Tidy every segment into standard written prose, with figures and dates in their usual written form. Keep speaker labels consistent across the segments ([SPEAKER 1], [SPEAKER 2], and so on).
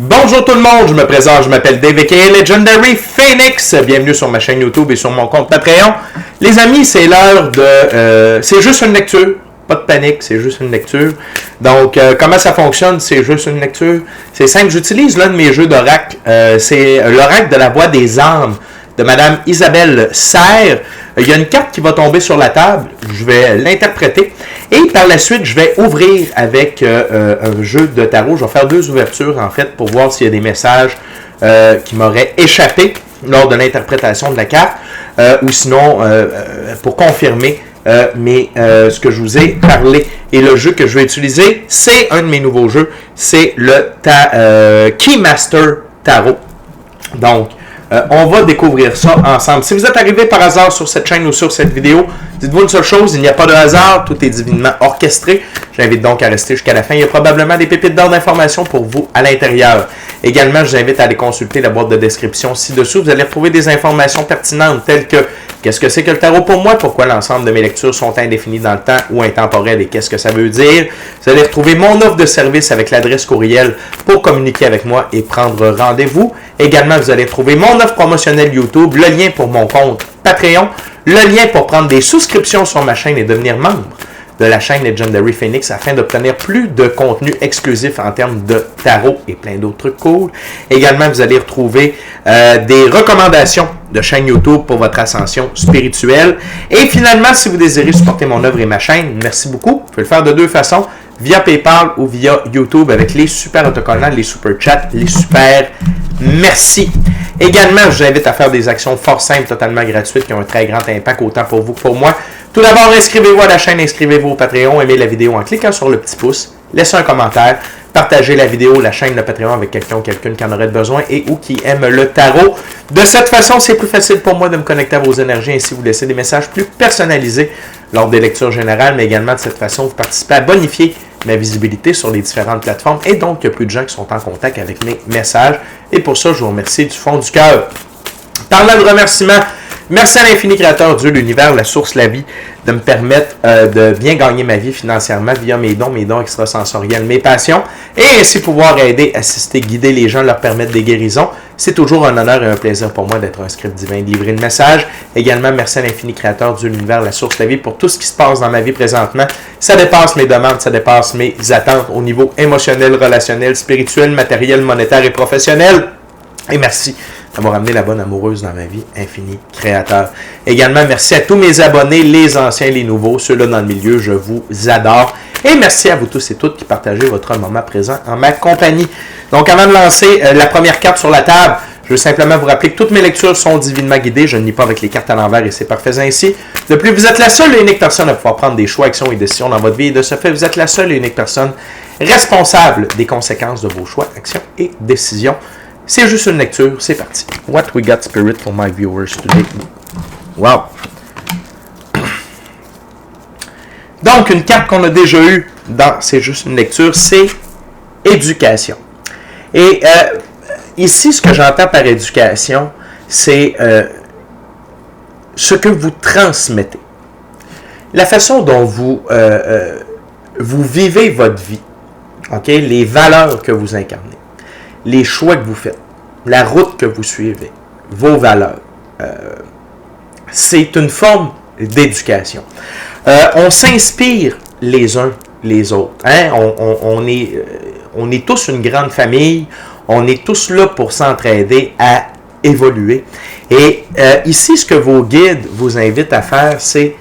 [SPEAKER 1] Bonjour tout le monde, je me présente, je m'appelle Dave aka Legendary Phoenix. Bienvenue sur ma chaîne YouTube et sur mon compte Patreon. Les amis, c'est l'heure de... c'est juste une lecture, pas de panique, c'est juste une lecture. Donc, comment ça fonctionne? C'est juste une lecture. C'est simple, j'utilise l'un de mes jeux d'oracle. C'est l'oracle de la voix des âmes de Madame Isabelle Serre. Il y a une carte qui va tomber sur la table, je vais l'interpréter et par la suite, je vais ouvrir avec un jeu de tarot. Je vais faire deux ouvertures en fait pour voir s'il y a des messages qui m'auraient échappé lors de l'interprétation de la carte ou sinon pour confirmer ce que je vous ai parlé. Et le jeu que je vais utiliser, c'est un de mes nouveaux jeux, c'est le Keymaster Tarot. Donc, on va découvrir ça ensemble. Si vous êtes arrivé par hasard sur cette chaîne ou sur cette vidéo, dites-vous une seule chose, il n'y a pas de hasard, tout est divinement orchestré. J'invite donc à rester jusqu'à la fin. Il y a probablement des pépites d'or d'informations pour vous à l'intérieur. Également, je vous invite à aller consulter la boîte de description ci-dessous. Vous allez retrouver des informations pertinentes telles que qu'est-ce que c'est que le tarot pour moi, pourquoi l'ensemble de mes lectures sont indéfinies dans le temps ou intemporelles et qu'est-ce que ça veut dire. Vous allez retrouver mon offre de service avec l'adresse courriel pour communiquer avec moi et prendre rendez-vous. Également, vous allez trouver mon offre promotionnelle YouTube, le lien pour mon compte Patreon, le lien pour prendre des souscriptions sur ma chaîne et devenir membre de la chaîne Legendary Phoenix afin d'obtenir plus de contenu exclusif en termes de tarot et plein d'autres trucs cool. Également, vous allez retrouver des recommandations de chaîne YouTube pour votre ascension spirituelle. Et finalement, si vous désirez supporter mon œuvre et ma chaîne, merci beaucoup. Vous pouvez le faire de deux façons, via PayPal ou via YouTube avec les super autocollants, les super chats, les super merci. Également, je vous invite à faire des actions fort simples, totalement gratuites, qui ont un très grand impact autant pour vous que pour moi. Tout d'abord, inscrivez-vous à la chaîne, inscrivez-vous au Patreon, aimez la vidéo en cliquant sur le petit pouce, laissez un commentaire, partagez la vidéo, la chaîne, le Patreon avec quelqu'un ou quelqu'une qui en aurait besoin et ou qui aime le tarot. De cette façon, c'est plus facile pour moi de me connecter à vos énergies, ainsi vous laissez des messages plus personnalisés lors des lectures générales, mais également de cette façon, vous participez à bonifier ma visibilité sur les différentes plateformes et donc il y a plus de gens qui sont en contact avec mes messages. Et pour ça, je vous remercie du fond du cœur. Parlant de remerciements, merci à l'infini créateur, Dieu, l'univers, la source, la vie, de me permettre de bien gagner ma vie financièrement via mes dons extrasensoriels, mes passions, et ainsi pouvoir aider, assister, guider les gens, leur permettre des guérisons. C'est toujours un honneur et un plaisir pour moi d'être un script divin, de livrer le message. Également, merci à l'infini créateur, Dieu, l'univers, la source, la vie, pour tout ce qui se passe dans ma vie présentement. Ça dépasse mes demandes, ça dépasse mes attentes au niveau émotionnel, relationnel, spirituel, matériel, monétaire et professionnel. Et merci d'avoir amené la bonne amoureuse dans ma vie, infini créateur. Également, merci à tous mes abonnés, les anciens, les nouveaux, ceux-là dans le milieu, je vous adore. Et merci à vous tous et toutes qui partagez votre moment présent en ma compagnie. Donc, avant de lancer la première carte sur la table, je veux simplement vous rappeler que toutes mes lectures sont divinement guidées. Je ne lis pas avec les cartes à l'envers et c'est parfait ainsi. De plus, vous êtes la seule et unique personne à pouvoir prendre des choix, actions et décisions dans votre vie. Et de ce fait, vous êtes la seule et unique personne responsable des conséquences de vos choix, actions et décisions. C'est juste une lecture, c'est parti. What we got spirit for my viewers today. Wow. Donc, une carte qu'on a déjà eue dans C'est juste une lecture, c'est éducation. Et ici, ce que j'entends par éducation, c'est ce que vous transmettez. La façon dont vous vivez votre vie, okay? Les valeurs que vous incarnez. Les choix que vous faites, la route que vous suivez, vos valeurs. C'est une forme d'éducation. On s'inspire les uns les autres. Hein? On est tous une grande famille. On est tous là pour s'entraider à évoluer. Et ici, ce que vos guides vous invitent à faire, c'est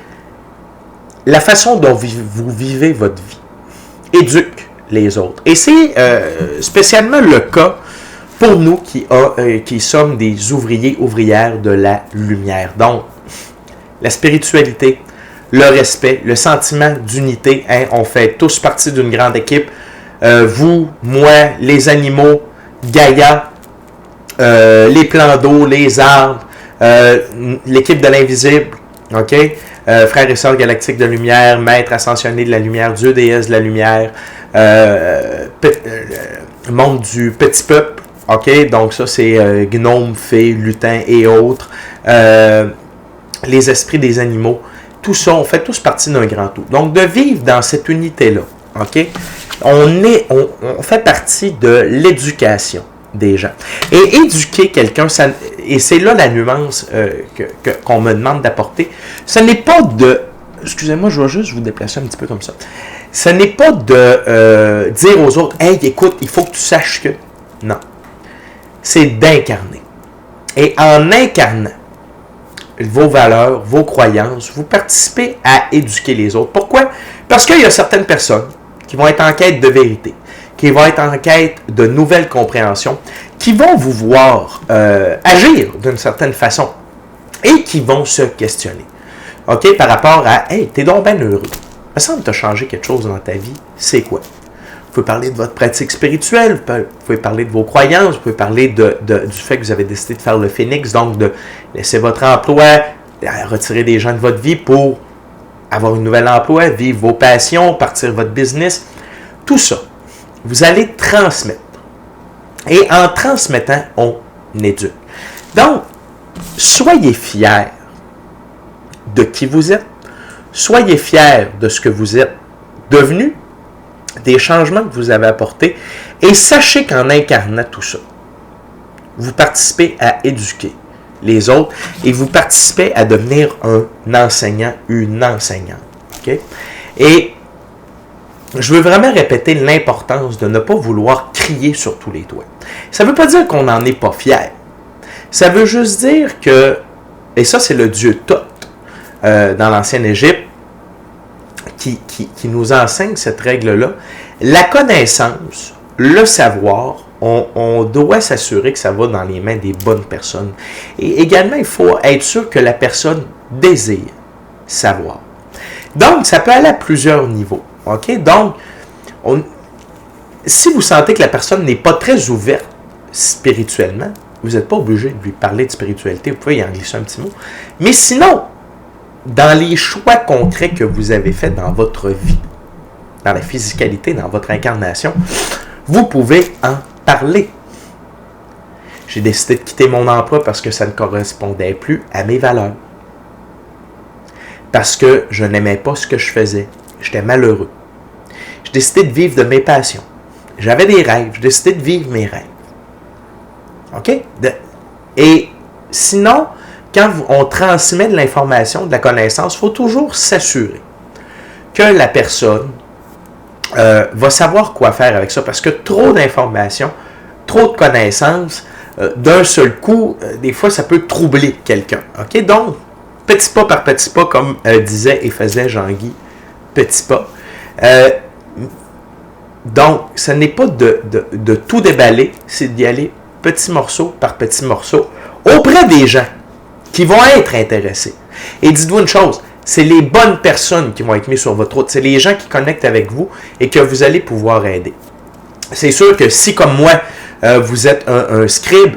[SPEAKER 1] la façon dont vous vivez votre vie. Éduque les autres. Et c'est spécialement le cas pour nous qui sommes des ouvriers, ouvrières de la lumière. Donc, la spiritualité, le respect, le sentiment d'unité, hein, on fait tous partie d'une grande équipe. Vous, moi, les animaux, Gaïa, les plans d'eau, les arbres, l'équipe de l'invisible, ok? Frères et sœurs galactiques de lumière, maîtres ascensionnés de la lumière, Dieu, déesse de la lumière, monde du petit peuple, ok? Donc ça c'est gnomes, fées, lutins et autres, les esprits des animaux, tout ça, on fait tous partie d'un grand tout. Donc de vivre dans cette unité-là, OK? On fait partie de l'éducation des gens. Et éduquer quelqu'un, et c'est là la nuance qu'on me demande d'apporter, ce n'est pas de... Excusez-moi, je vais juste vous déplacer un petit peu comme ça. Ce n'est pas de dire aux autres, « Hey, écoute, il faut que tu saches que... » Non. C'est d'incarner. Et en incarnant vos valeurs, vos croyances, vous participez à éduquer les autres. Pourquoi? Parce qu'il y a certaines personnes qui vont être en quête de vérité, qui vont être en quête de nouvelles compréhensions, qui vont vous voir agir d'une certaine façon et qui vont se questionner. OK? Par rapport à « Hey, t'es donc bien heureux. Il me semble que tu as changé quelque chose dans ta vie. C'est quoi? » Vous pouvez parler de votre pratique spirituelle, vous pouvez parler de vos croyances, vous pouvez parler du fait que vous avez décidé de faire le phénix, donc de laisser votre emploi, retirer des gens de votre vie pour avoir un nouvel emploi, vivre vos passions, partir votre business. Tout ça, vous allez transmettre. Et en transmettant, on éduque. Donc, soyez fiers de qui vous êtes, soyez fiers de ce que vous êtes devenu, des changements que vous avez apportés, et sachez qu'en incarnant tout ça, vous participez à éduquer les autres et vous participez à devenir un enseignant, une enseignante. Okay? Et je veux vraiment répéter l'importance de ne pas vouloir crier sur tous les toits. Ça ne veut pas dire qu'on n'en est pas fier. Ça veut juste dire que, et ça c'est le dieu Thoth dans l'ancienne Égypte, qui nous enseigne cette règle-là. La connaissance, le savoir, on doit s'assurer que ça va dans les mains des bonnes personnes. Et également, il faut être sûr que la personne désire savoir. Donc, ça peut aller à plusieurs niveaux. OK? Donc, si vous sentez que la personne n'est pas très ouverte spirituellement, vous n'êtes pas obligé de lui parler de spiritualité, vous pouvez y en glisser un petit mot. Mais sinon, dans les choix concrets que vous avez faits dans votre vie, dans la physicalité, dans votre incarnation, vous pouvez en parler. J'ai décidé de quitter mon emploi parce que ça ne correspondait plus à mes valeurs. Parce que je n'aimais pas ce que je faisais. J'étais malheureux. J'ai décidé de vivre de mes passions. J'avais des rêves. J'ai décidé de vivre mes rêves. OK? Et sinon, quand on transmet de l'information, de la connaissance, il faut toujours s'assurer que la personne va savoir quoi faire avec ça. Parce que trop d'informations, trop de connaissances, d'un seul coup, des fois, ça peut troubler quelqu'un. OK? Donc, petit pas par petit pas, comme disait et faisait Jean-Guy, petit pas. Donc, ce n'est pas de tout déballer, c'est d'y aller petit morceau par petit morceau auprès des gens qui vont être intéressés. Et dites-vous une chose, c'est les bonnes personnes qui vont être mises sur votre route. C'est les gens qui connectent avec vous et que vous allez pouvoir aider. C'est sûr que si, comme moi, vous êtes un scribe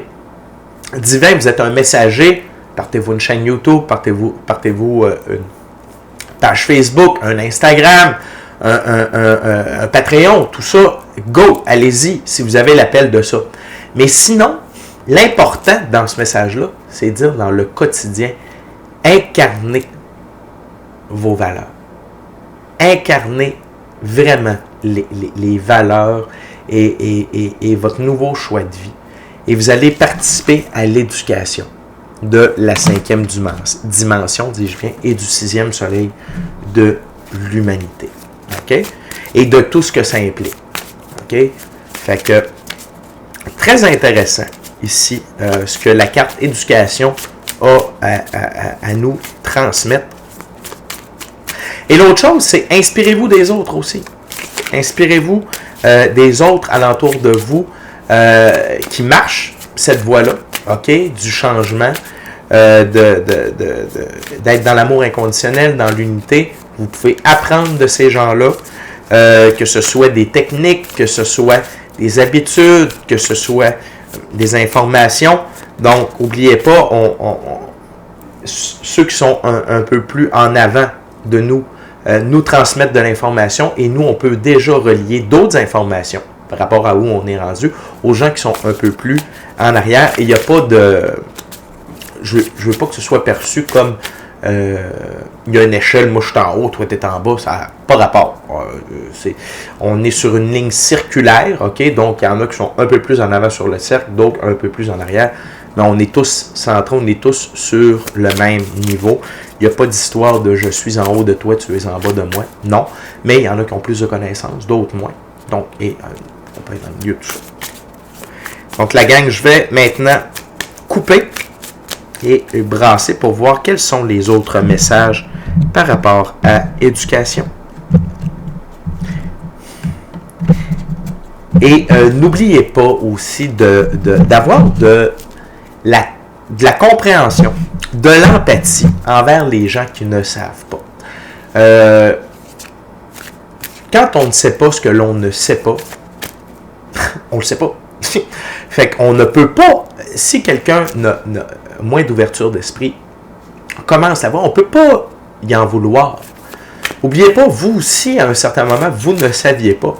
[SPEAKER 1] divin, vous êtes un messager, partez-vous une chaîne YouTube, partez-vous une page Facebook, un Instagram, un Patreon, tout ça, go, allez-y si vous avez l'appel de ça. Mais sinon, l'important dans ce message-là, c'est de dire dans le quotidien, incarnez vos valeurs. Incarnez vraiment les valeurs et votre nouveau choix de vie. Et vous allez participer à l'éducation de la 5e dimension, dis-je bien, et du 6e soleil de l'humanité. OK? Et de tout ce que ça implique. OK? Fait que, très intéressant ici, ce que la carte éducation a à nous transmettre. Et l'autre chose, c'est inspirez-vous des autres aussi. Inspirez-vous des autres alentour de vous qui marchent cette voie-là, OK? Du changement, d'être dans l'amour inconditionnel, dans l'unité. Vous pouvez apprendre de ces gens-là, que ce soit des techniques, que ce soit des habitudes, que ce soit des informations. Donc, n'oubliez pas, ceux qui sont un peu plus en avant de nous transmettent de l'information et nous, on peut déjà relier d'autres informations par rapport à où on est rendu aux gens qui sont un peu plus en arrière. Et il n'y a pas de... Je ne veux pas que ce soit perçu comme il y a une échelle, moi je suis en haut, toi tu es en bas, ça n'a pas rapport. On est sur une ligne circulaire, ok? Donc il y en a qui sont un peu plus en avant sur le cercle, d'autres un peu plus en arrière. Mais on est tous centrés, on est tous sur le même niveau. Il n'y a pas d'histoire de je suis en haut de toi, tu es en bas de moi. Non. Mais il y en a qui ont plus de connaissances, d'autres moins. Donc, on peut être dans le milieu de tout ça. Donc la gang, je vais maintenant couper et brasser pour voir quels sont les autres messages par rapport à éducation. Et n'oubliez pas aussi d'avoir de la compréhension, de l'empathie envers les gens qui ne savent pas. Quand on ne sait pas ce que l'on ne sait pas, on ne le sait pas. Fait qu'on ne peut pas, si quelqu'un a moins d'ouverture d'esprit, commence à voir, on ne peut pas y en vouloir. N'oubliez pas, vous aussi, à un certain moment, vous ne saviez pas.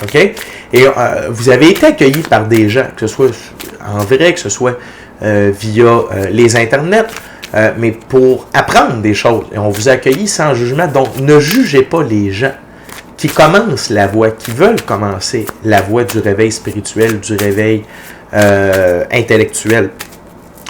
[SPEAKER 1] OK? Et vous avez été accueillis par des gens, que ce soit en vrai, que ce soit via les internets, mais pour apprendre des choses. Et on vous a accueillis sans jugement. Donc, ne jugez pas les gens qui commencent la voie, qui veulent commencer la voie du réveil spirituel, du réveil intellectuel.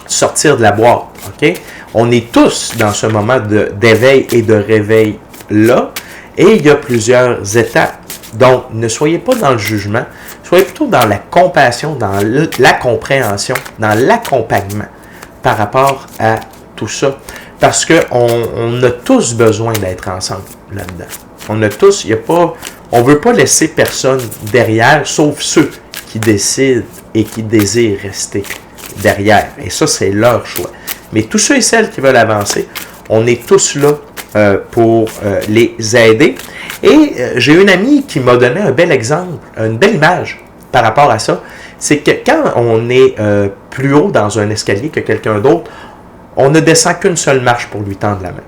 [SPEAKER 1] Sortir de la boîte, OK? On est tous dans ce moment d'éveil et de réveil-là, et il y a plusieurs étapes. Donc, ne soyez pas dans le jugement, soyez plutôt dans la compassion, dans la compréhension, dans l'accompagnement par rapport à tout ça. Parce qu'on a tous besoin d'être ensemble là-dedans. On a tous, on ne veut pas laisser personne derrière, sauf ceux qui décident et qui désirent rester derrière. Et ça, c'est leur choix. Mais tous ceux et celles qui veulent avancer, on est tous là pour les aider. Et j'ai une amie qui m'a donné un bel exemple, une belle image par rapport à ça. C'est que quand on est plus haut dans un escalier que quelqu'un d'autre, on ne descend qu'une seule marche pour lui tendre la main.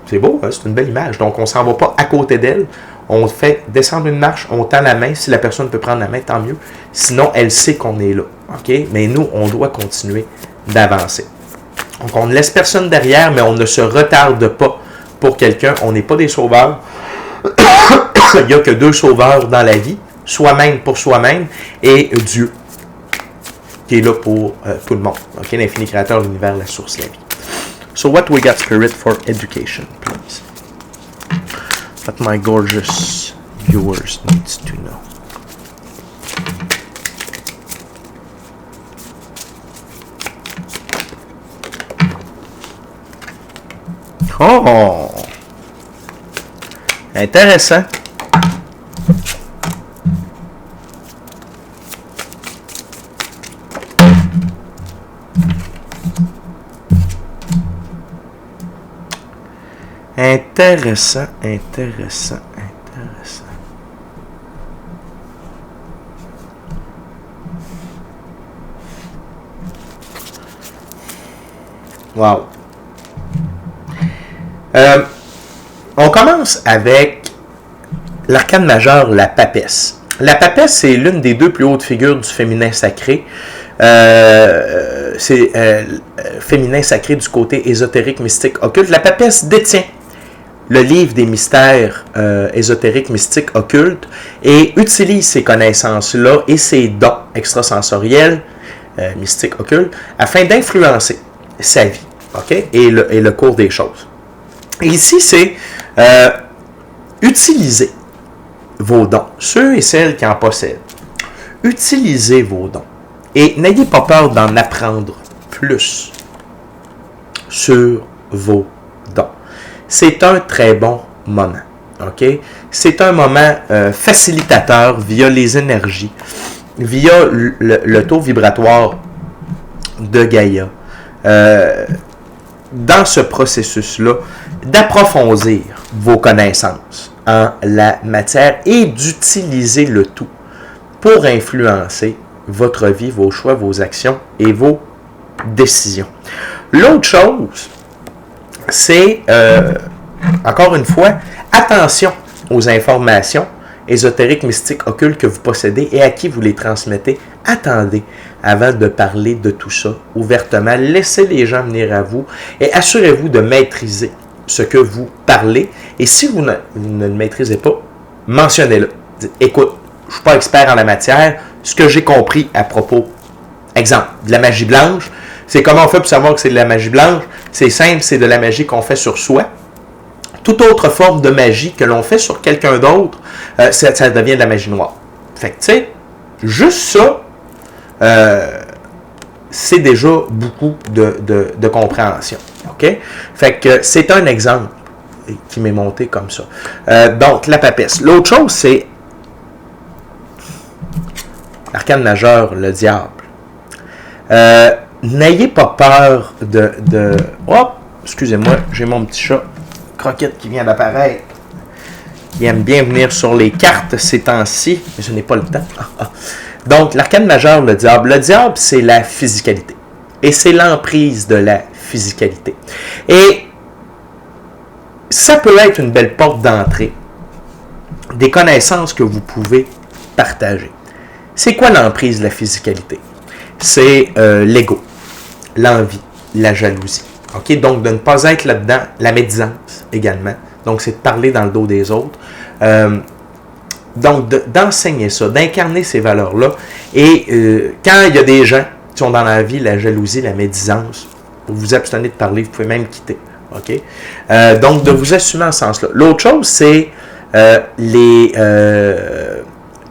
[SPEAKER 1] C'est beau, hein? C'est une belle image. Donc, on ne s'en va pas à côté d'elle. On fait descendre une marche, on tend la main. Si la personne peut prendre la main, tant mieux. Sinon, elle sait qu'on est là. OK? Mais nous, on doit continuer d'avancer. Donc, on ne laisse personne derrière, mais on ne se retarde pas pour quelqu'un. On n'est pas des sauveurs. Il n'y a que deux sauveurs dans la vie. Soi-même pour soi-même et Dieu, qui est là pour tout le monde. OK? L'infini créateur, l'univers, la source, la vie. So what we got, Spirit, for education, please? What my gorgeous viewers needs to know. Oh! Intéressant. Intéressant, intéressant, intéressant. Wow. On commence avec l'arcane majeur, la papesse. La papesse, c'est l'une des deux plus hautes figures du féminin sacré. C'est féminin sacré du côté ésotérique, mystique, occulte. La papesse détient le livre des mystères ésotériques, mystiques, occultes, et utilise ces connaissances-là et ces dons extrasensoriels, mystiques, occultes, afin d'influencer sa vie, OK? Et le cours des choses. Et ici, c'est utiliser vos dons, ceux et celles qui en possèdent. Utilisez vos dons. Et n'ayez pas peur d'en apprendre plus sur vos dons. C'est un très bon moment. OK? C'est un moment facilitateur via les énergies, via le taux vibratoire de Gaïa. Dans ce processus-là, d'approfondir vos connaissances en la matière et d'utiliser le tout pour influencer votre vie, vos choix, vos actions et vos décisions. L'autre chose, c'est, encore une fois, attention aux informations ésotériques, mystiques, occultes que vous possédez et à qui vous les transmettez. Attendez avant de parler de tout ça ouvertement. Laissez les gens venir à vous et assurez-vous de maîtriser ce que vous parlez. Et si vous ne le maîtrisez pas, mentionnez-le. Dites, écoute, je ne suis pas expert en la matière. Ce que j'ai compris à propos, exemple, de la magie blanche, c'est comment on fait pour savoir que c'est de la magie blanche. C'est simple, c'est de la magie qu'on fait sur soi. Toute autre forme de magie que l'on fait sur quelqu'un d'autre, ça devient de la magie noire. Fait que, tu sais, juste ça, c'est déjà beaucoup de compréhension. OK? Fait que c'est un exemple qui m'est monté comme ça. Donc, la papesse. L'autre chose, c'est l'arcane majeur, le diable. N'ayez pas peur de... Oh, excusez-moi, j'ai mon petit chat Croquette qui vient d'apparaître. Qui aime bien venir sur les cartes ces temps-ci, mais je n'ai pas le temps. Donc, l'arcane majeur, le diable. Le diable, c'est la physicalité. Et c'est l'emprise de la physicalité. Et ça peut être une belle porte d'entrée des connaissances que vous pouvez partager. C'est quoi l'emprise de la physicalité? C'est l'ego, l'envie, la jalousie. Okay? Donc, de ne pas être là-dedans, la médisance également. Donc, c'est de parler dans le dos des autres. Donc, d'enseigner ça, d'incarner ces valeurs-là. Et quand il y a des gens qui sont dans la vie, la jalousie, la médisance, vous vous abstenez de parler, vous pouvez même quitter. Okay? Donc, de vous assumer en ce sens-là. L'autre chose, c'est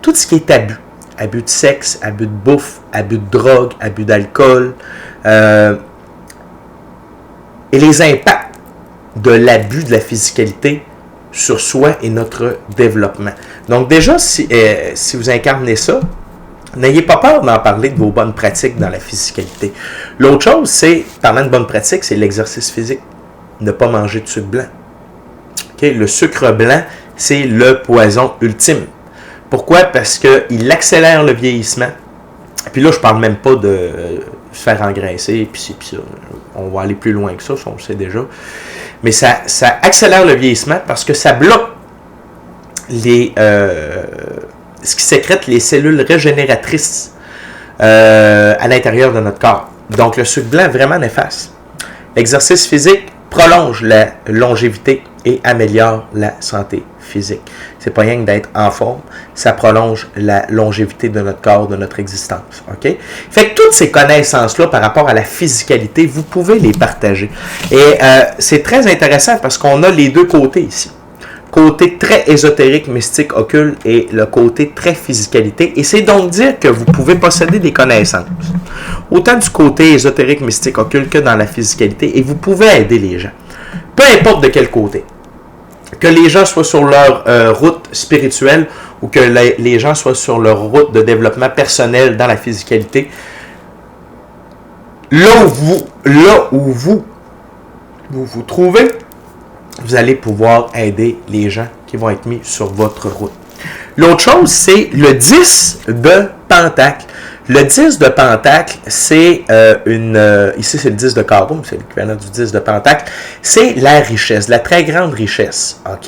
[SPEAKER 1] tout ce qui est abus. Abus de sexe, abus de bouffe, abus de drogue, abus d'alcool. Et les impacts de l'abus de la physicalité sur soi et notre développement. Donc déjà, si vous incarnez ça, n'ayez pas peur d'en parler de vos bonnes pratiques dans la physicalité. L'autre chose, c'est, parlant de bonnes pratiques, c'est l'exercice physique. Ne pas manger de sucre blanc. Okay? Le sucre blanc, c'est le poison ultime. Pourquoi? Parce qu'il accélère le vieillissement. Puis là, je ne parle même pas de se faire engraisser, puis ci, puis ça. On va aller plus loin que ça, on le sait déjà. Mais ça accélère le vieillissement parce que ça bloque ce qui sécrète les cellules régénératrices à l'intérieur de notre corps. Donc, le sucre blanc est vraiment néfaste. L'exercice physique prolonge la longévité et améliore la santé physique. C'est pas rien que d'être en forme, ça prolonge la longévité de notre corps, de notre existence. OK? Fait que toutes ces connaissances-là par rapport à la physicalité, vous pouvez les partager. Et c'est très intéressant parce qu'on a les deux côtés ici. Côté très ésotérique, mystique, occulte et le côté très physicalité. Et c'est donc dire que vous pouvez posséder des connaissances. Autant du côté ésotérique, mystique, occulte que dans la physicalité. Et vous pouvez aider les gens. Peu importe de quel côté. Que les gens soient sur leur route spirituelle ou que les gens soient sur leur route de développement personnel dans la physicalité. Là où vous vous trouvez, vous allez pouvoir aider les gens qui vont être mis sur votre route. L'autre chose, c'est le 10 de Pentacle. Le 10 de Pentacle, c'est ici, c'est le 10 de Carreau, c'est l'équivalent du 10 de Pentacle. C'est la richesse, la très grande richesse. OK?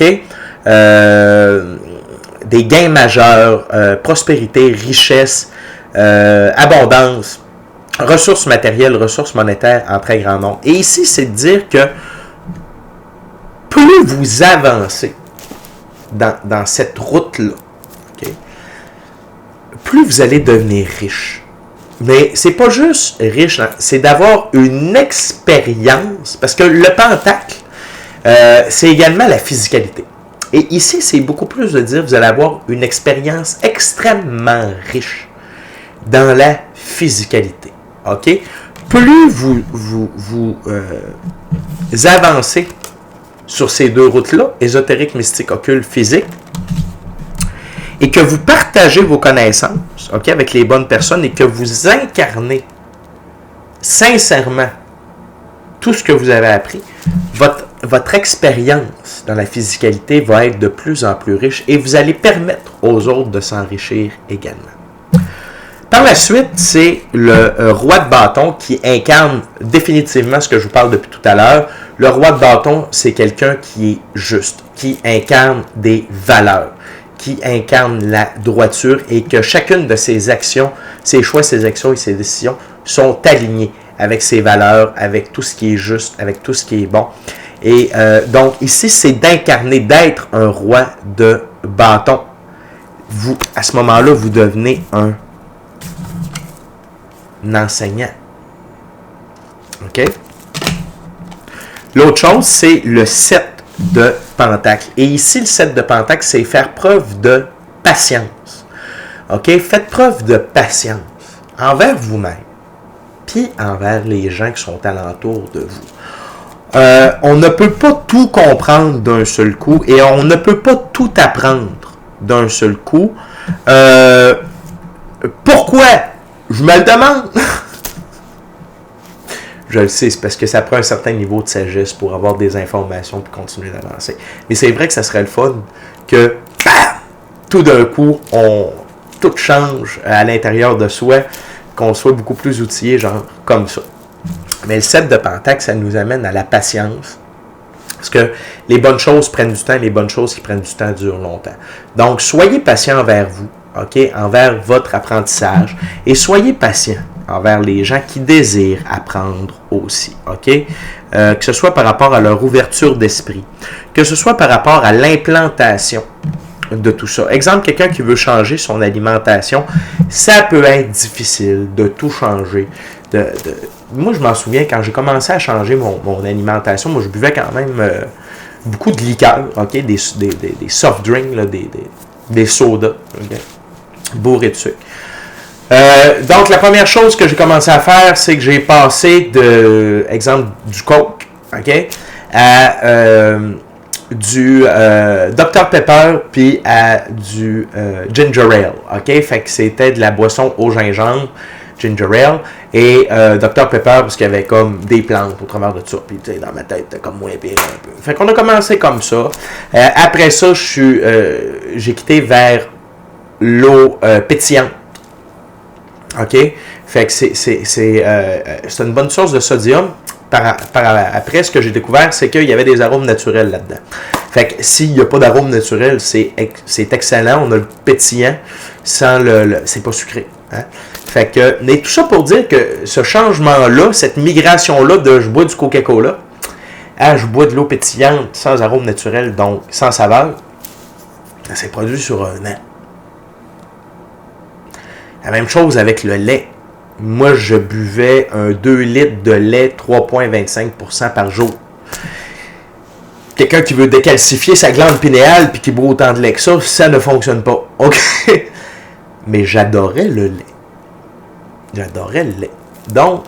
[SPEAKER 1] Des gains majeurs, prospérité, richesse, abondance, ressources matérielles, ressources monétaires en très grand nombre. Et ici, c'est de dire que plus vous avancez dans cette route-là, okay, plus vous allez devenir riche. Mais c'est pas juste riche, c'est d'avoir une expérience, parce que le pentacle, c'est également la physicalité. Et ici, c'est beaucoup plus de dire, vous allez avoir une expérience extrêmement riche dans la physicalité. OK? Plus vous avancez sur ces deux routes-là, ésotérique, mystique, occulte, physique, et que vous partagez vos connaissances, OK, avec les bonnes personnes, et que vous incarnez sincèrement tout ce que vous avez appris, votre expérience dans la physicalité va être de plus en plus riche et vous allez permettre aux autres de s'enrichir également. Par la suite, c'est le roi de bâton qui incarne définitivement ce que je vous parle depuis tout à l'heure. Le roi de bâton, c'est quelqu'un qui est juste, qui incarne des valeurs, qui incarne la droiture et que chacune de ses actions, ses choix, ses actions et ses décisions sont alignées avec ses valeurs, avec tout ce qui est juste, avec tout ce qui est bon. Et donc ici, c'est d'incarner, d'être un roi de bâton. Vous, à ce moment-là, vous devenez un enseignant. OK? L'autre chose, c'est le 7 de Pentacle. Et ici, le 7 de Pentacle, c'est faire preuve de patience. OK? Faites preuve de patience envers vous-même, puis envers les gens qui sont alentour de vous. On ne peut pas tout comprendre d'un seul coup et on ne peut pas tout apprendre d'un seul coup. Pourquoi? Je me le demande. Je le sais, c'est parce que ça prend un certain niveau de sagesse pour avoir des informations et continuer d'avancer. Mais c'est vrai que ça serait le fun que, bam, tout d'un coup, tout change à l'intérieur de soi, qu'on soit beaucoup plus outillé, genre comme ça. Mais le 7 de Pentacle, ça nous amène à la patience. Parce que les bonnes choses prennent du temps, les bonnes choses qui prennent du temps durent longtemps. Donc, soyez patient envers vous, OK, envers votre apprentissage, et soyez patient envers les gens qui désirent apprendre aussi, OK? Que ce soit par rapport à leur ouverture d'esprit, que ce soit par rapport à l'implantation de tout ça. Exemple, quelqu'un qui veut changer son alimentation, ça peut être difficile de tout changer. Moi, je m'en souviens, quand j'ai commencé à changer mon alimentation, moi, je buvais quand même beaucoup de liqueurs, OK? Des soft drinks, là, des sodas, OK? Bourrés de sucre. Donc, la première chose que j'ai commencé à faire, c'est que j'ai passé de, exemple, du Coke, OK, à du Dr Pepper, puis à du Ginger Ale, OK? Fait que c'était de la boisson au gingembre, Ginger Ale, et Dr Pepper, parce qu'il y avait comme des plantes au travers de ça, puis tu sais, dans ma tête, comme moins pire un peu. Fait qu'on a commencé comme ça. Après ça, j'ai quitté vers l'eau pétillante. OK? Fait que c'est une bonne source de sodium. Après, ce que j'ai découvert, c'est qu'il y avait des arômes naturels là-dedans. Fait que s'il n'y a pas d'arôme naturel, c'est excellent. On a le pétillant sans c'est pas sucré. Hein? Fait que, mais tout ça pour dire que ce changement-là, cette migration-là de je bois du Coca-Cola à je bois de l'eau pétillante sans arôme naturel, donc sans saveur, ça s'est produit sur un an. La même chose avec le lait. Moi, je buvais un 2 litres de lait 3,25% par jour. Quelqu'un qui veut décalcifier sa glande pinéale puis qui boit autant de lait que ça ne fonctionne pas. OK? Mais j'adorais le lait. J'adorais le lait. Donc,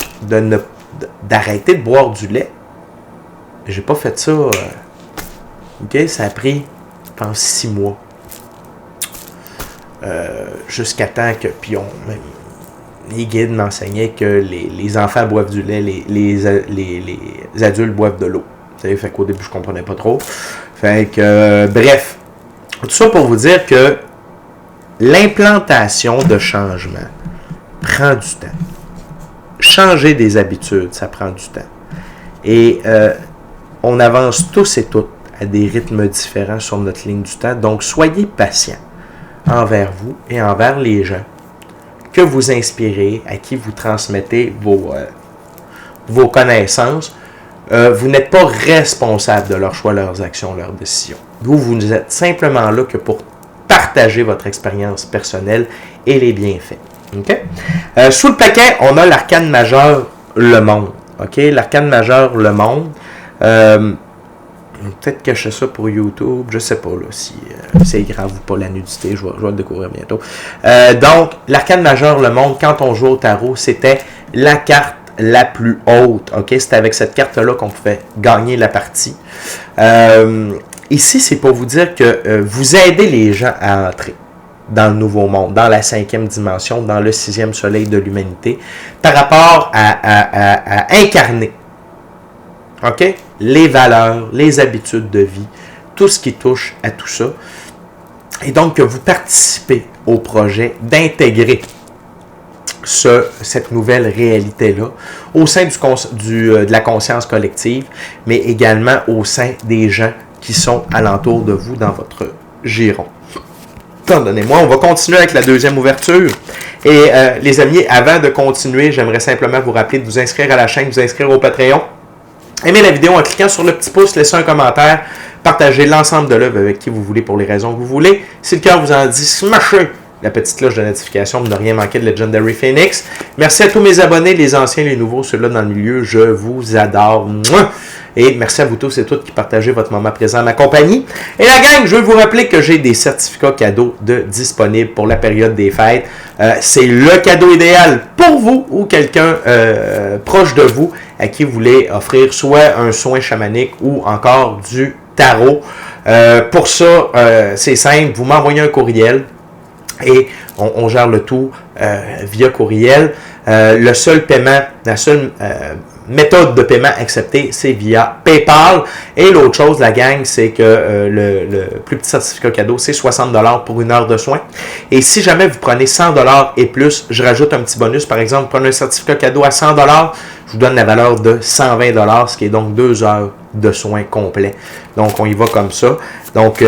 [SPEAKER 1] d'arrêter de boire du lait, j'ai pas fait ça. OK? Ça a pris, je pense, 6 mois. Jusqu'à temps que... Puis les guides m'enseignaient que les enfants boivent du lait, les adultes boivent de l'eau. Fait qu'au début, je comprenais pas trop. Fait que, bref. Tout ça pour vous dire que l'implantation de changement prend du temps. Changer des habitudes, ça prend du temps. Et on avance tous et toutes à des rythmes différents sur notre ligne du temps. Donc, soyez patients envers vous et envers les gens que vous inspirez, à qui vous transmettez vos connaissances. Vous n'êtes pas responsable de leurs choix, leurs actions, leurs décisions. Vous êtes simplement là que pour partager votre expérience personnelle et les bienfaits. Okay? Sous le paquet, on a l'arcane majeur, le monde. Okay? L'arcane majeur, le monde. Peut-être cacher ça pour YouTube, je sais pas là, si c'est grave ou pas la nudité, je vais le découvrir bientôt. Donc, l'arcane majeur, le monde, quand on joue au tarot, c'était la carte la plus haute. Okay? C'était avec cette carte-là qu'on pouvait gagner la partie. Ici, c'est pour vous dire que vous aidez les gens à entrer dans le nouveau monde, dans la 5e dimension, dans le 6e soleil de l'humanité, par rapport à incarner. OK? Les valeurs, les habitudes de vie, tout ce qui touche à tout ça. Et donc, que vous participez au projet d'intégrer cette nouvelle réalité-là au sein de la conscience collective, mais également au sein des gens qui sont alentour de vous dans votre giron. Pardonnez-moi, on va continuer avec la deuxième ouverture. Et les amis, avant de continuer, j'aimerais simplement vous rappeler de vous inscrire à la chaîne, de vous inscrire au Patreon. Aimez la vidéo en cliquant sur le petit pouce, laissez un commentaire, partagez l'ensemble de l'œuvre avec qui vous voulez pour les raisons que vous voulez. Si le cœur vous en dit, smashez la petite cloche de notification pour ne rien manquer de Legendary Phoenix. Merci à tous mes abonnés, les anciens, les nouveaux, ceux-là dans le milieu, je vous adore. Mouah! Et merci à vous tous et toutes qui partagez votre moment présent à ma compagnie. Et la gang, je veux vous rappeler que j'ai des certificats cadeaux disponibles pour la période des fêtes. C'est le cadeau idéal pour vous ou quelqu'un proche de vous à qui vous voulez offrir soit un soin chamanique ou encore du tarot. Pour ça, c'est simple, vous m'envoyez un courriel et on gère le tout via courriel. Le seul paiement, la seule méthode de paiement acceptée, c'est via PayPal. Et l'autre chose, la gang, c'est que le plus petit certificat cadeau, c'est 60$ pour une heure de soin. Et si jamais vous prenez 100$ et plus, je rajoute un petit bonus. Par exemple, prenez un certificat cadeau à 100$, je vous donne la valeur de 120$, ce qui est donc 2 heures de soins complets. Donc, on y va comme ça. Donc,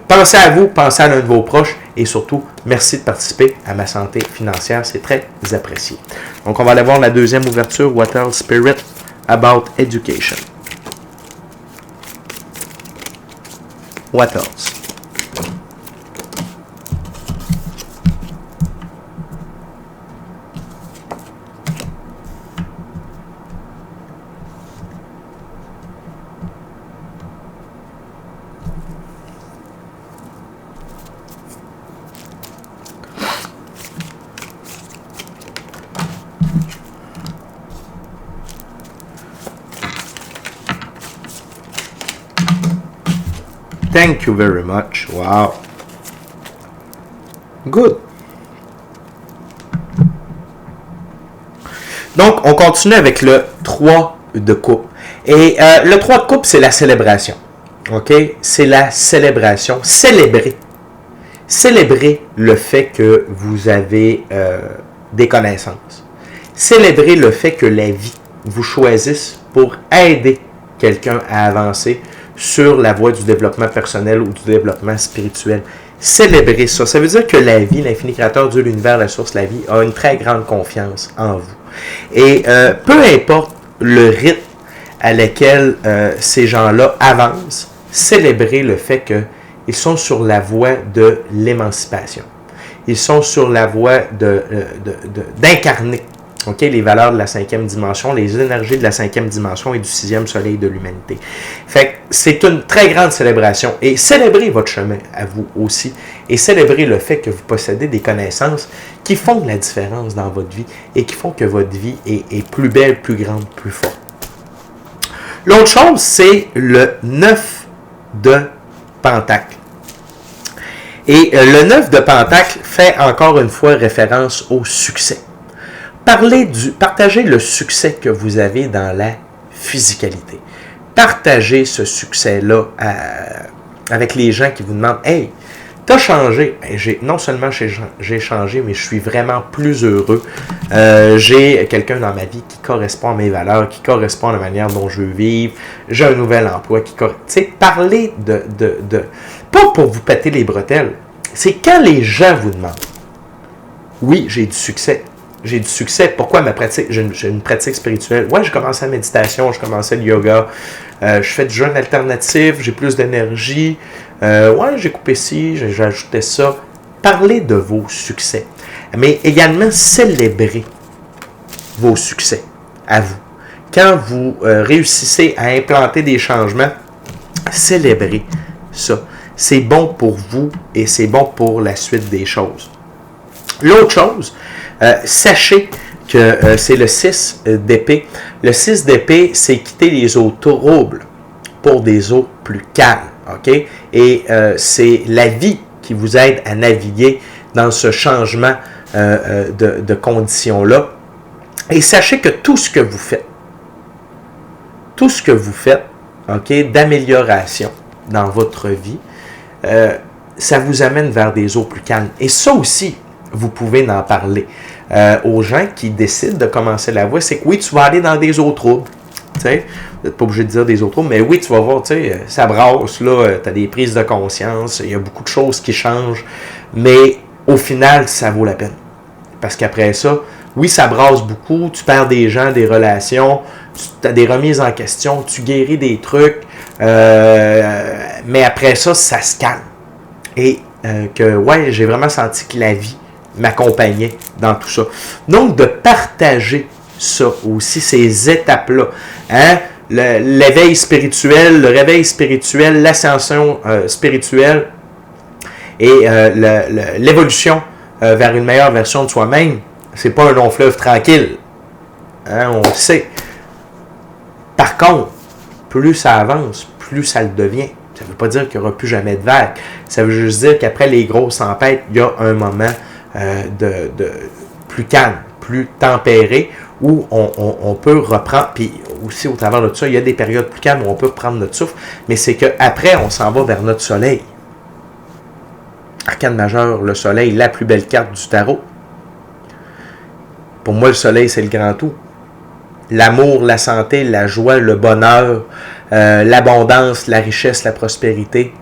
[SPEAKER 1] pensez à vous, pensez à l'un de vos proches et surtout, merci de participer à ma santé financière. C'est très apprécié. Donc, on va aller voir la deuxième ouverture, What Else Spirit About Education. What else? Thank you very much. Wow. Good. Donc, on continue avec le 3 de coupe. Et le 3 de coupe, c'est la célébration. OK? C'est la célébration. Célébrer. Célébrer le fait que vous avez des connaissances. Célébrer le fait que la vie vous choisisse pour aider quelqu'un à avancer sur la voie du développement personnel ou du développement spirituel. Célébrez ça. Ça veut dire que la vie, l'infini créateur, Dieu, l'univers, la source, la vie, a une très grande confiance en vous. Et peu importe le rythme à lequel ces gens-là avancent, célébrez le fait qu'ils sont sur la voie de l'émancipation. Ils sont sur la voie d'incarner. OK, les valeurs de la 5e dimension, les énergies de la 5e dimension et du 6e soleil de l'humanité. Fait que c'est une très grande célébration. Et célébrez votre chemin à vous aussi. Et célébrez le fait que vous possédez des connaissances qui font de la différence dans votre vie et qui font que votre vie est plus belle, plus grande, plus forte. L'autre chose, c'est le 9 de Pentacle. Et le 9 de Pentacle fait encore une fois référence au succès. Partagez le succès que vous avez dans la physicalité. Partagez ce succès-là avec les gens qui vous demandent « Hey, t'as changé. » Non seulement j'ai changé, mais je suis vraiment plus heureux. J'ai quelqu'un dans ma vie qui correspond à mes valeurs, qui correspond à la manière dont je veux vivre. J'ai un nouvel emploi qui correspond. Tu sais, parlez pas pour vous péter les bretelles. C'est quand les gens vous demandent « Oui, j'ai du succès. » J'ai du succès. Pourquoi ma pratique? J'ai une pratique spirituelle. Ouais, j'ai commencé la méditation, j'ai commencé le yoga. Je fais du jeûne alternatif, j'ai plus d'énergie. Ouais, j'ai coupé ci, j'ai ajouté ça. Parlez de vos succès. Mais également, célébrez vos succès à vous. Quand vous réussissez à implanter des changements, célébrez ça. C'est bon pour vous et c'est bon pour la suite des choses. L'autre chose, sachez que c'est le 6 d'épée. Le 6 d'épée, c'est quitter les eaux troubles pour des eaux plus calmes. Okay? Et c'est la vie qui vous aide à naviguer dans ce changement de conditions-là. Et sachez que tout ce que vous faites, okay, d'amélioration dans votre vie, ça vous amène vers des eaux plus calmes. Et ça aussi, vous pouvez en parler aux gens qui décident de commencer la voie. C'est que oui, tu vas aller dans des eaux troubles. Tu sais. Vous n'êtes pas obligé de dire des autres mots, mais oui, tu vas voir, tu sais, ça brasse, là, tu as des prises de conscience, il y a beaucoup de choses qui changent, mais au final, ça vaut la peine. Parce qu'après ça, oui, ça brasse beaucoup, tu perds des gens, des relations, tu as des remises en question, tu guéris des trucs, mais après ça, ça se calme. Et ouais, j'ai vraiment senti que la vie m'accompagnait dans tout ça. Donc, de partager ça aussi, ces étapes-là. Hein? L'éveil spirituel, le réveil spirituel, l'ascension spirituelle et l'évolution vers une meilleure version de soi-même, c'est pas un long fleuve tranquille. Hein? On le sait. Par contre, plus ça avance, plus ça le devient. Ça ne veut pas dire qu'il n'y aura plus jamais de vagues. Ça veut juste dire qu'après les grosses tempêtes, il y a un moment de plus calme, plus tempéré, où on peut reprendre, puis aussi au travers de tout ça, il y a des périodes plus calmes où on peut prendre notre souffle, mais c'est qu'après, on s'en va vers notre soleil. Arcane majeur, le soleil, la plus belle carte du tarot. Pour moi, le soleil, c'est le grand tout. L'amour, la santé, la joie, le bonheur, l'abondance, la richesse, la prospérité,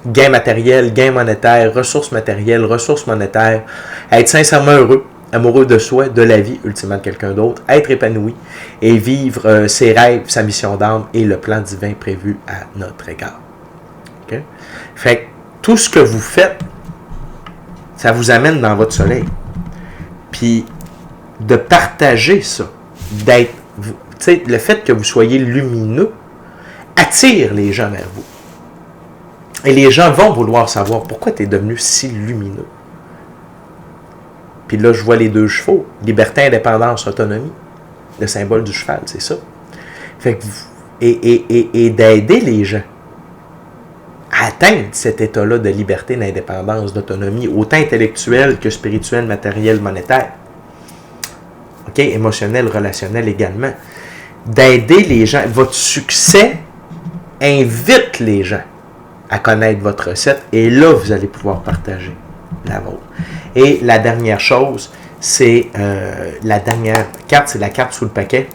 [SPEAKER 1] gain matériel, gain monétaire, ressources matérielles, ressources monétaires, être sincèrement heureux, amoureux de soi, de la vie, ultimement de quelqu'un d'autre, être épanoui et vivre ses rêves, sa mission d'âme et le plan divin prévu à notre égard. Okay? Fait que tout ce que vous faites, ça vous amène dans votre soleil. Puis de partager ça, d'être, tu sais, le fait que vous soyez lumineux attire les gens vers vous. Et les gens vont vouloir savoir pourquoi tu es devenu si lumineux. Puis là, je vois les deux chevaux, liberté, indépendance, autonomie. Le symbole du cheval, c'est ça. Fait que, et d'aider les gens à atteindre cet état-là de liberté, d'indépendance, d'autonomie, autant intellectuelle que spirituelle, matérielle, monétaire. OK? Émotionnel, relationnel également. D'aider les gens. Votre succès invite les gens à connaître votre recette et là, vous allez pouvoir partager la vôtre. Et la dernière chose, c'est la dernière carte, c'est la carte sous le paquet.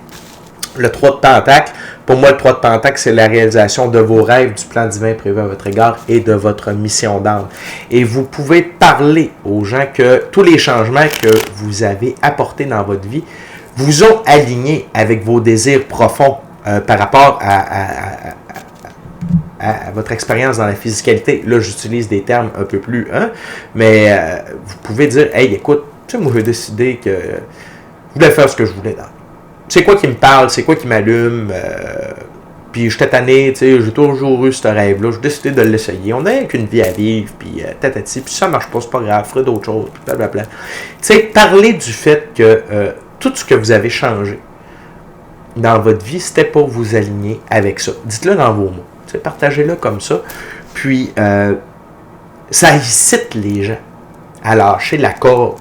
[SPEAKER 1] Le 3 de Pentacle. Pour moi, le 3 de Pentacle, c'est la réalisation de vos rêves, du plan divin prévu à votre égard et de votre mission d'âme. Et vous pouvez parler aux gens que tous les changements que vous avez apportés dans votre vie vous ont aligné avec vos désirs profonds par rapport à votre expérience dans la physicalité. Là, j'utilise des termes un peu plus, hein, mais vous pouvez dire, hey, écoute, tu sais, moi, j'ai décidé que je voulais faire ce que je voulais dans. C'est quoi qui me parle, c'est quoi qui m'allume, puis j'étais tanné, tu sais, j'ai toujours eu ce rêve-là, j'ai décidé de l'essayer. On n'a qu'une vie à vivre, puis tatati, puis ça marche pas, c'est pas grave, ferai d'autres choses, puis blablabla. Tu sais, parlez du fait que tout ce que vous avez changé dans votre vie, c'était pour vous aligner avec ça. Dites-le dans vos mots. Partagez-le comme ça. Puis, ça incite les gens à lâcher la corde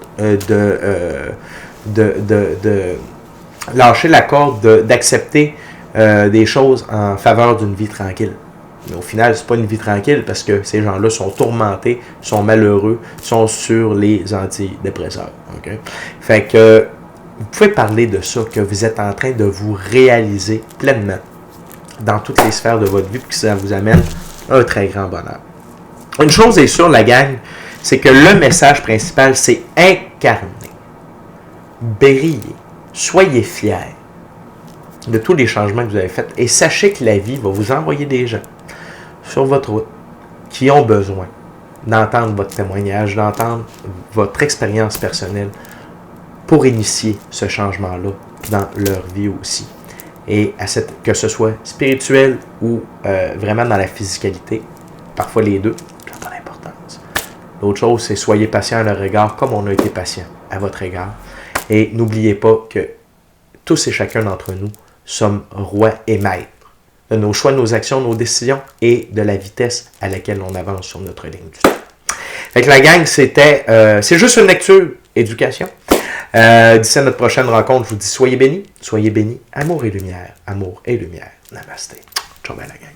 [SPEAKER 1] lâcher la corde d'accepter des choses en faveur d'une vie tranquille. Mais au final, c'est pas une vie tranquille parce que ces gens-là sont tourmentés, sont malheureux, sont sur les antidépresseurs. Okay? Fait que vous pouvez parler de ça, que vous êtes en train de vous réaliser pleinement dans toutes les sphères de votre vie, puis que ça vous amène un très grand bonheur. Une chose est sûre, la gang, c'est que le message principal, c'est incarner, briller, soyez fiers de tous les changements que vous avez faits et sachez que la vie va vous envoyer des gens sur votre route qui ont besoin d'entendre votre témoignage, d'entendre votre expérience personnelle pour initier ce changement-là dans leur vie aussi. Et que ce soit spirituel ou vraiment dans la physicalité, parfois les deux, ça n'a pas d'importance. L'autre chose, c'est soyez patient à leur égard comme on a été patient à votre égard. Et n'oubliez pas que tous et chacun d'entre nous sommes rois et maîtres de nos choix, de nos actions, de nos décisions et de la vitesse à laquelle on avance sur notre ligne du temps. Fait que la gang, c'est juste une lecture éducation. D'ici à notre prochaine rencontre, je vous dis soyez bénis, amour et lumière, Namasté. Ciao, bye la gang.